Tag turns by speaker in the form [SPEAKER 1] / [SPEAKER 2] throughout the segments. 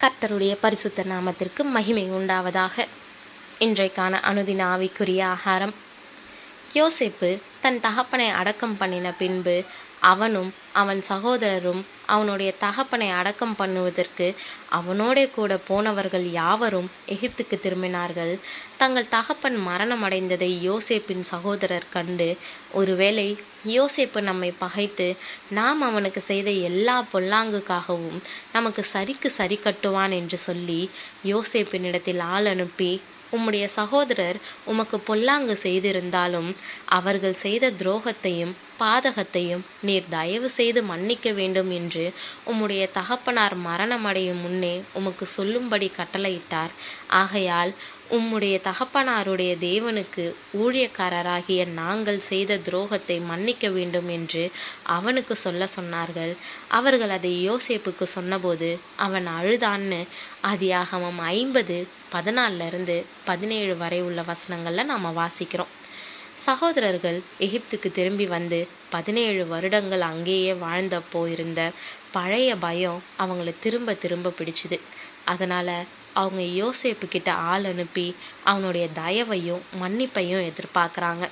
[SPEAKER 1] கர்த்தருடைய பரிசுத்த நாமத்திற்கு மகிமை உண்டாவதாக. இன்றைக்கான அனுதின ஆவிக்குரிய ஆகாரம். யோசேப்பு தன் தகப்பனை அடக்கம் பண்ணின பின்பு அவனும் அவன் சகோதரரும் அவனுடைய தகப்பனை அடக்கம் பண்ணுவதற்கு அவனோட கூட போனவர்கள் யாவரும் எகிப்துக்கு திரும்பினார்கள். தங்கள் தகப்பன் மரணமடைந்ததை யோசேப்பின் சகோதரர் கண்டு, ஒருவேளை யோசேப்பு நம்மை பகைத்து நாம் அவனுக்கு செய்த எல்லா பொல்லாங்குக்காகவும் நமக்கு சரிக்கு சரி கட்டுவான் என்று சொல்லி யோசேப்பினிடத்தில் ஆள் அனுப்பி, உம்முடைய சகோதரர் உமக்கு பொல்லாங்கு செய்திருந்தாலும் அவர்கள் செய்த துரோகத்தையும் பாதகத்தையும் நீர் தயவு செய்து மன்னிக்க வேண்டும் என்று உம்முடைய தகப்பனார் மரணமடையும் முன்னே உமக்கு சொல்லும்படி கட்டளையிட்டார். ஆகையால் உம்முடைய தகப்பனாருடைய தேவனுக்கு ஊழியக்காரராகிய நாங்கள் செய்த துரோகத்தை மன்னிக்க வேண்டும் என்று அவனுக்கு சொல்ல சொன்னார்கள். அவர்கள் அதை யோசேப்புக்கு சொன்னபோது அவன் அழுதான்னு ஆதியாகமம் 50:14-17 வரை உள்ள வசனங்களில் நாம் வாசிக்கிறோம். சகோதரர்கள் எகிப்துக்கு திரும்பி வந்து 17 வருடங்கள் அங்கேயே வாழ்ந்தப்போ இருந்த பழைய பயம் அவங்கள திரும்ப திரும்ப பிடிச்சுது. அதனால் அவங்க யோசேப்பு கிட்ட ஆள் அனுப்பி அவனுடைய தயவையும் மன்னிப்பையும் எதிர்பார்க்குறாங்க.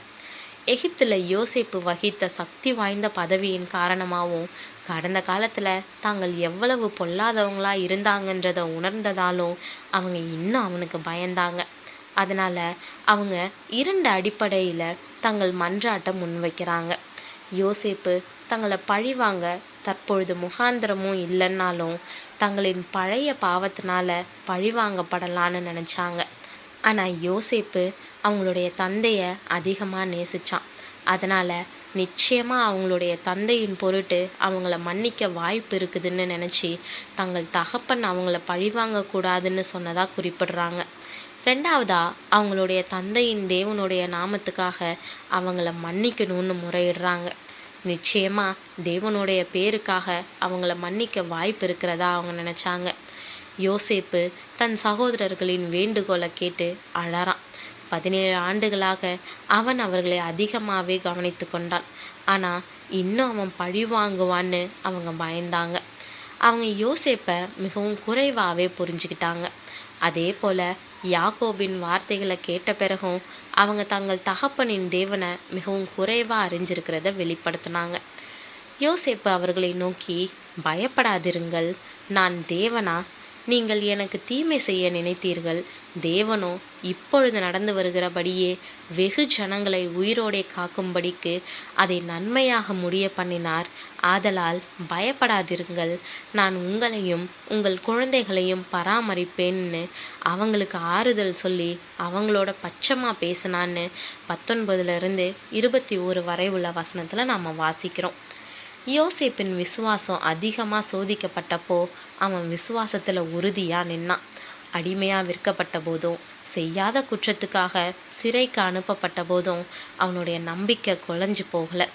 [SPEAKER 1] எகிப்தில் யோசேப்பு வகித்த சக்தி வாய்ந்த பதவியின் காரணமாகவும் கடந்த காலத்தில் தாங்கள் எவ்வளவு பொல்லாதவங்களாக இருந்தாங்கன்றதை உணர்ந்ததாலும் அவங்க இன்னும் அவனுக்கு பயந்தாங்க. அதனால் அவங்க 2 அடிப்படையில் தங்கள் மன்றாட்டை முன்வைக்கிறாங்க. யோசேப்பு தங்களை பழிவாங்க தற்பொழுது முகாந்திரமும் இல்லைன்னாலும் தங்களின் பழைய பாவத்தினால பழிவாங்கப்படலான்னு நினச்சாங்க. ஆனால் யோசேப்பு அவங்களுடைய தந்தையை அதிகமாக நேசித்தான். அதனால் நிச்சயமாக அவங்களுடைய தந்தையின் பொருட்டு அவங்கள மன்னிக்க வாய்ப்பு இருக்குதுன்னு நினச்சி தங்கள் தகப்பன் அவங்கள பழிவாங்கக்கூடாதுன்னு சொன்னதாக குறிப்பிடுறாங்க. 2வதா அவங்களுடைய தந்தையின் தேவனுடைய நாமத்துக்காக அவங்கள மன்னிக்கணும்னு முறையிடுறாங்க. நிச்சயமாக தேவனுடைய பேருக்காக அவங்கள மன்னிக்க வாய்ப்பு இருக்கிறதா அவங்க நினச்சாங்க. யோசேப்பு தன் சகோதரர்களின் வேண்டுகோளை கேட்டு அழறான். 17 ஆண்டுகளாக அவன் அவர்களை அதிகமாகவே கவனித்து கொண்டான். ஆனால் இன்னும் அவன் பழி வாங்குவான்னு அவங்க பயந்தாங்க. அவங்க யோசேப்பை மிகவும் குறைவாகவே புரிஞ்சுக்கிட்டாங்க. அதே போல் யாக்கோபின் வார்த்தைகளை கேட்ட பிறகும் அவங்க தங்கள் தகப்பனின் தேவனை மிகவும் குறைவாக அறிஞ்சிருக்கிறத வெளிப்படுத்தினாங்க. யோசேப்பு அவர்களை நோக்கி, பயப்படாதிருங்கள், நான் தேவனா? நீங்கள் எனக்கு தீமை செய்ய நினைத்தீர்கள். தேவனோ இப்பொழுது நடந்து வருகிறபடியே வெகு ஜனங்களை உயிரோடே காக்கும்படிக்கு அதை நன்மையாக முடிய பண்ணினார். ஆதலால் பயப்படாதிருங்கள், நான் உங்களையும் உங்கள் குழந்தைகளையும் பராமரிப்பேன்னு அவங்களுக்கு ஆறுதல் சொல்லி அவங்களோட பட்சமாக பேசினான்னு 19-21 வரை உள்ள வசனத்தில் நாம் வாசிக்கிறோம். யோசேப்பின் விசுவாசம் அதிகமாக சோதிக்கப்பட்டப்போ அவன் விசுவாசத்தில் உறுதியாக நின்னான். அடிமையாக விற்கப்பட்ட போதும் செய்யாத குற்றத்துக்காக சிறைக்கு அனுப்பப்பட்ட போதும் அவனுடைய நம்பிக்கை குலைஞ்சு போகலை.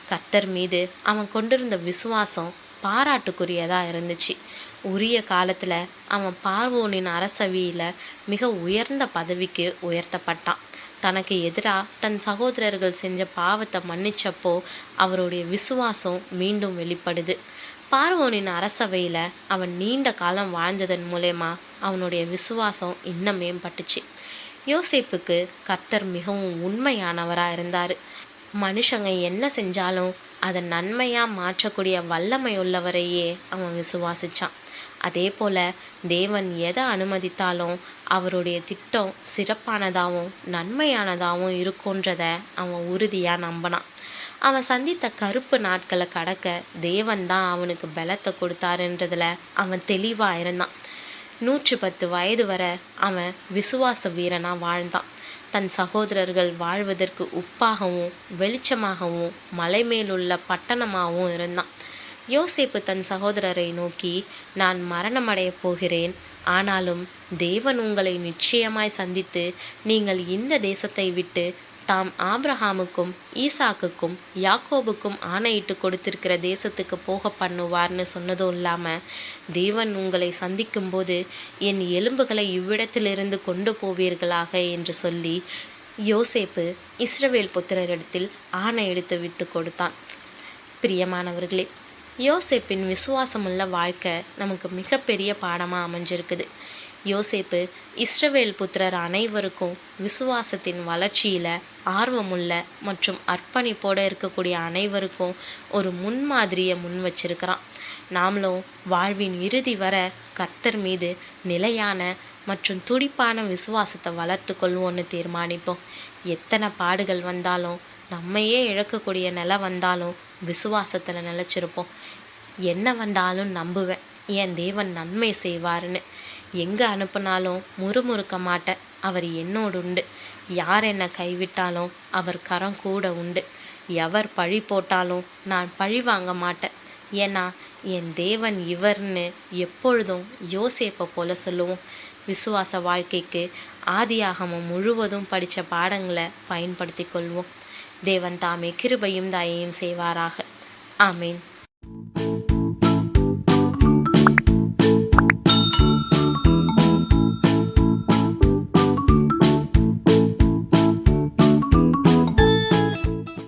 [SPEAKER 1] கர்த்தர் மீது அவன் கொண்டிருந்த விசுவாசம் பாராட்டுக்குரியதாக இருந்துச்சு. உரிய காலத்தில் அவன் பார்வோனின் அரசவையில் மிக உயர்ந்த பதவிக்கு உயர்த்தப்பட்டான். தனக்கு எதிராக தன் சகோதரர்கள் செஞ்ச பாவத்தை மன்னிச்சப்போ அவருடைய விசுவாசம் மீண்டும் வெளிப்படுது. பார்வோனின் அரசவையில் அவன் நீண்ட காலம் வாழ்ந்ததன் மூலமா அவனுடைய விசுவாசம் இன்னும் மேம்பட்டுச்சு. யோசேப்புக்கு கர்த்தர் மிகவும் உண்மையானவராக இருந்தார். மனுஷங்க என்ன செஞ்சாலும் அதை நன்மையாக மாற்றக்கூடிய வல்லமை உள்ளவரையே அவன் விசுவாசித்தான். அதே போல் தேவன் எதை அனுமதித்தாலும் அவருடைய திட்டம் சிறப்பானதாகவும் நன்மையானதாகவும் இருக்குன்றதை அவன் உறுதியாக நம்பினான். அவன் சந்தித்த கருப்பு நாட்களை கடக்க தேவன் தான் அவனுக்கு பலத்தை கொடுத்தாருன்றதில் அவன் தெளிவாக இருந்தான். 110 வயது வரை அவன் விசுவாச வீரனாக வாழ்ந்தான். தன் சகோதரர்கள் வாழ்வதற்கு உப்பாகவும் வெளிச்சமாகவும் மலை மேலுள்ள பட்டணமாகவும் இருந்தான். யோசேப்பு தன் சகோதரரை நோக்கி, நான் மரணமடையப் போகிறேன், ஆனாலும் தேவன் உங்களை நிச்சயமாய் சந்தித்து நீங்கள் இந்த தேசத்தை விட்டு தாம் ஆபிரகாமுக்கும் ஈசாக்குக்கும் யாக்கோபுக்கும் ஆணையிட்டு கொடுத்திருக்கிற தேசத்துக்கு போக பண்ணுவார்னு சொன்னதும் இல்லாமல், தேவன் உங்களை சந்திக்கும்போது என் எலும்புகளை இவ்விடத்திலிருந்து கொண்டு போவீர்களாக என்று சொல்லி யோசேப்பு இஸ்ரவேல் புத்திரரிடத்தில் ஆணை எடுத்து விட்டு கொடுத்தான். பிரியமானவர்களே, யோசேப்பின் விசுவாசமுள்ள வாழ்க்கை நமக்கு மிகப்பெரிய பாடமாக அமைஞ்சிருக்குது. யோசேப்பு இஸ்ரவேல் புத்திரர் அனைவருக்கும் விசுவாசத்தின் வளர்ச்சியில் ஆர்வமுள்ள மற்றும் அர்ப்பணிப்போடு இருக்கக்கூடிய அனைவருக்கும் ஒரு முன்மாதிரியை முன் வச்சிருக்கிறான். நாமளும் வாழ்வின் இறுதி வர கர்த்தர் மீது நிலையான மற்றும் துடிப்பான விசுவாசத்தை வளர்த்து கொள்வோன்னு தீர்மானிப்போம். எத்தனை பாடுகள் வந்தாலும், நம்மையே இழக்கக்கூடிய நிலை வந்தாலும் விசுவாசத்தில் நிலச்சிருப்போம். என்ன வந்தாலும் நம்புவேன், என் தேவன் நன்மை செய்வாருன்னு. எங்கே அனுப்புனாலும் முறுமுறுக்க மாட்டேன், அவர் என்னோடு உண்டு. யார் என்னை கைவிட்டாலும் அவர் கரம் கூட உண்டு. எவர் பழி போட்டாலும் நான் பழி வாங்க மாட்டேன், ஏன்னா என் தேவன் இவர்னு எப்பொழுதும் யோசேப்பை போல சொல்லுவோம். விசுவாச வாழ்க்கைக்கு ஆதியாகமம் முழுவதும் படித்த பாடங்களை பயன்படுத்தி கொள்வோம். தேவன் தாமே கிருபையும் தயையும் செய்வாராக. ஆமேன்.